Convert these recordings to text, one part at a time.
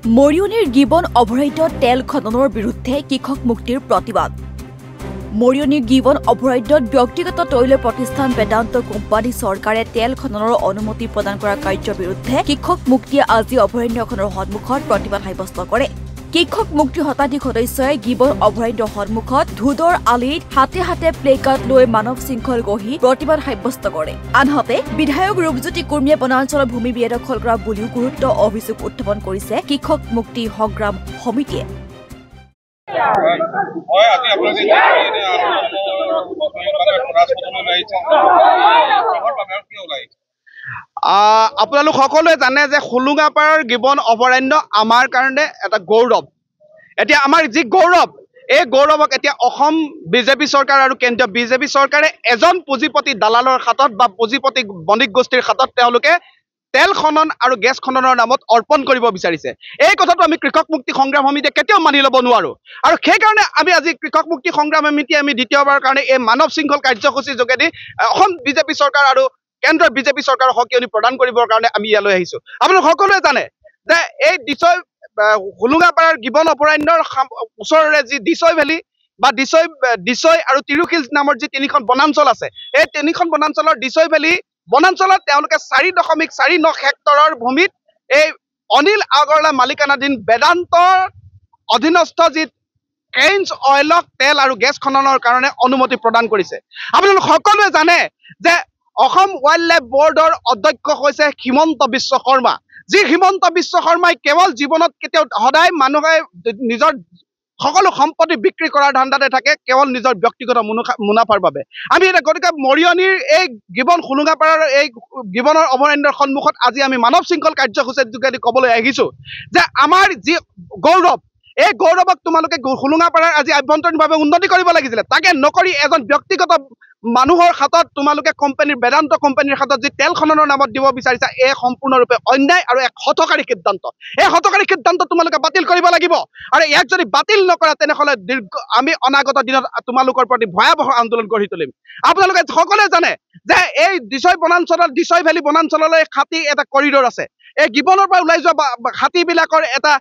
মৰিয়নিৰ গিবন অভয়াৰণ্যত তেল খননৰ বিৰুদ্ধে কৃষক মুক্তিৰ প্ৰতিবাদ। মৰিয়নিৰ গিবন অভয়াৰণ্যত ব্যক্তিগত তৈল প্ৰতিষ্ঠান বেদান্ত কোম্পানী চৰকাৰে তেল খননৰ অনুমতি প্ৰদান কৰা কাৰ্যৰ বিৰুদ্ধে কৃষক মুক্তিয়ে আজি অভয়াৰণ্যখনৰ সন্মুখত প্ৰতিবাদ সাব্যস্ত কৰে। কৃষক মুক্তিৰ শতাধিক সদস্যই গিবন অভয়াৰণ্যৰ সন্মুখত ধুদৰ আলিত হাতে হাতে প্লেকাৰ্ড লৈ মানৱ শৃংখল গঢ়ি প্ৰতিবাদ সাব্যস্ত কৰে। আনহাতে বিধায়ক ৰূপজ্যোতি কুৰ্মীয়ে বনাঞ্চলৰ ভূমি বেদখল কৰা বুলিও গুৰুত্ব অভিযোগ উত্থাপন কৰিছে কৃষক মুক্তি সংগ্ৰাম সমিতিয়ে। আপোনালোক সকলোৱে জানে যে হোলোঙাপাৰৰ গিবন অভয়াৰণ্য আমাৰ কাৰণে এটা গৌৰৱ। এতিয়া আমাৰ যি গৌৰৱ, এই গৌৰৱক এতিয়া অসম বিজেপি চৰকাৰ আৰু কেন্দ্ৰীয় বিজেপি চৰকাৰে এজন পুঁজিপতি দালালৰ হাতত বা পুঁজিপতি বণিক গোষ্ঠীৰ হাতত তেওঁলোকে তেল খনন আৰু গেছ খননৰ নামত অৰ্পণ কৰিব বিচাৰিছে। এই কথাটো আমি কৃষক মুক্তি সংগ্ৰাম সমিতিয়ে কেতিয়াও মানি ল'ব নোৱাৰো। আৰু সেইকাৰণে আমি আজি কৃষক মুক্তি সংগ্ৰাম সমিতিয়ে আমি দ্বিতীয়বাৰৰ কাৰণে এই মানৱ শৃংখল কাৰ্যসূচীৰ যোগেদি অসম বিজেপি চৰকাৰ আৰু কেন্দ্ৰীয় বিজেপি চৰকাৰৰ সকিয়নি প্ৰদান কৰিবৰ কাৰণে আমি ইয়ালৈ আহিছো। আপোনালোক সকলোৱে জানে যে এই হোলোঙাপাৰাৰ গিবন অভয়াৰণ্যৰ ওচৰৰে যি দিছৈ ভেলী বা দিছৈ আৰু তিৰুশিল নামৰ যি তিনিখন বনাঞ্চল আছে, এই তিনিখন বনাঞ্চলৰ দিছৈ ভেলী বনাঞ্চলত তেওঁলোকে 4.49 হেক্টৰৰ ভূমিত এই অনিল আগৰৱালা মালিকানাধীন বেদান্তৰ অধীনস্থ যি কেইনছ অইলক তেল আৰু গেছ খননৰ কাৰণে অনুমতি প্ৰদান কৰিছে। আপোনালোক সকলোৱে জানে যে অসম ৱাইল্ড লাইফ বৰ্ডৰ অধ্যক্ষ হৈছে হিমন্ত বিশ্ব শৰ্মা। যি হিমন্ত বিশ্ব শৰ্মাই কেৱল জীৱনত কেতিয়াও সদায় মানুহে নিজৰ সকলো সম্পত্তি বিক্ৰী কৰাৰ ধান্দাতে থাকে, কেৱল নিজৰ ব্যক্তিগত মুনাফাৰ বাবে। আমি এতিয়া গতিকে মৰিয়নিৰ এই গিবন হোলোঙাপাৰাৰ এই গিবনৰ অভয়াৰণ্যৰ সন্মুখত আজি আমি মানৱ শৃংখল কাৰ্যসূচীৰ যোগেদি ক'বলৈ আহিছো যে আমাৰ যি গৌৰৱ, এই গৌৰৱক তোমালোকে হোলোঙাপাৰাৰ আজি আভ্যন্তৰীণভাৱে উন্নতি কৰিব লাগিছিলে। তাকে নকৰি এজন ব্যক্তিগত মানুহৰ হাতত তোমালোকে বেদান্ত কোম্পানীৰ হাতত যি তেল খননৰ নামত দিব বিচাৰিছা, এই সম্পূৰ্ণৰূপে অন্যায় আৰু এক হঠকাৰী সিদ্ধান্ত। এই হঠকাৰী সিদ্ধান্ত তোমালোকে বাতিল কৰিব লাগিব। আৰু ইয়াক যদি বাতিল নকৰা তেনেহ'লে আমি অনাগত দিনত তোমালোকৰ প্ৰতি ভয়াৱহ আন্দোলন গঢ়ি তুলিম। আপোনালোকে সকলোৱে জানে যে এই দিছৈ ভেলী বনাঞ্চললৈ হাতী এটা কৰিডৰ আছে। এই গিবনৰ পৰা ওলাই যোৱা হাতীবিলাকৰ এটা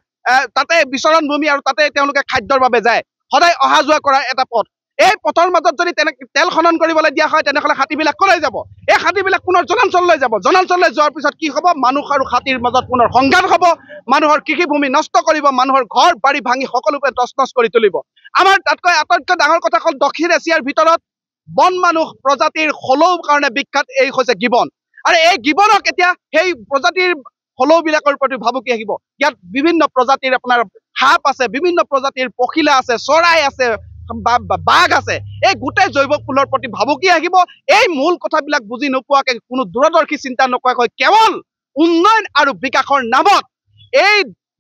তাতে বিচৰণ ভূমি আৰু তাতে তেওঁলোকে খাদ্যৰ বাবে যায়, সদায় অহা যোৱা কৰা এটা পথ। এই পথৰ মাজত যদি তেল খনন কৰিবলৈ দিয়া হয় তেনেহ'লে হাতীবিলাক কলৈ যাব? এই হাতীবিলাক পুনৰ জনাঞ্চললৈ যাব। জনাঞ্চললৈ যোৱাৰ পিছত কি হ'ব? মানুহ আৰু হাতীৰ মাজত পুনৰ সংঘাত হ'ব, মানুহৰ কৃষিভূমি নষ্ট কৰিব, মানুহৰ ঘৰ বাৰী ভাঙি সকলোকে তছনছ কৰি তুলিব। আমাৰ তাতকৈ আটাইতকৈ ডাঙৰ কথা হ'ল দক্ষিণ এছিয়াৰ ভিতৰত বন মানুহ প্ৰজাতিৰ হলৌ কাৰণে বিখ্যাত এই হৈছে গিবন। আৰু এই গিবনক এতিয়া সেই প্ৰজাতিৰ হলৌবিলাকৰ প্ৰতি ভাবুকি আহিব। ইয়াত বিভিন্ন প্ৰজাতিৰ আপোনাৰ সাপ আছে, বিভিন্ন প্ৰজাতিৰ পখিলা আছে, চৰাই আছে, বাঘ আছে। এই গোটেই জৈৱ ফুলৰ প্ৰতি ভাবুকি আহিব। এই মূল কথাবিলাক বুজি নোপোৱাকে, কোনো দূৰদৰ্শী চিন্তা নকৰাকৈ কেৱল উন্নয়ন আৰু বিকাশৰ নামত এই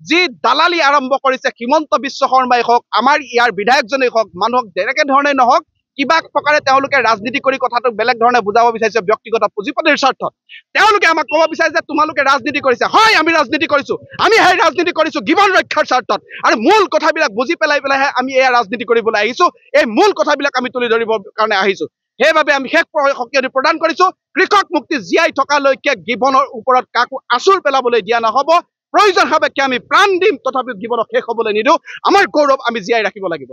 যি দালালি আৰম্ভ কৰিছে হিমন্ত বিশ্ব শৰ্মাই হওক, আমাৰ ইয়াৰ বিধায়কজনেই হওক, মানুহক যেনেকে ধৰণে নহওক কিবা প্ৰকাৰে তেওঁলোকে ৰাজনীতি কৰি কথাটো বেলেগ ধৰণে বুজাব বিচাৰিছে ব্যক্তিগত পুঁজিপতিৰ স্বাৰ্থত। তেওঁলোকে আমাক ক'ব বিচাৰে যে তোমালোকে ৰাজনীতি কৰিছে। হয়, আমি ৰাজনীতি কৰিছো। আমি সেই ৰাজনীতি কৰিছো গিবন ৰক্ষাৰ স্বাৰ্থত। আৰু মূল কথাবিলাক বুজি পেলাইহে আমি এয়া ৰাজনীতি কৰিবলৈ আহিছো। এই মূল কথাবিলাক আমি তুলি ধৰিবৰ কাৰণে আহিছো। সেইবাবে আমি শেষ সকিয়নি প্ৰদান কৰিছো, কৃষক মুক্তি জীয়াই থকালৈকে গিবনৰ ওপৰত কাকো আঁচুৰ পেলাবলৈ দিয়া নহ'ব। প্ৰয়োজন সাপেক্ষে আমি প্ৰাণ দিম, তথাপিও গিবনক শেষ হ'বলৈ নিদিওঁ। আমাৰ গৌৰৱ আমি জীয়াই ৰাখিব লাগিব।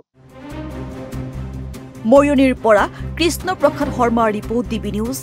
মৰিয়নিৰ পৰা কৃষ্ণ প্ৰসাদ শৰ্মাৰ ৰিপৰ্ট, DB নিউজ।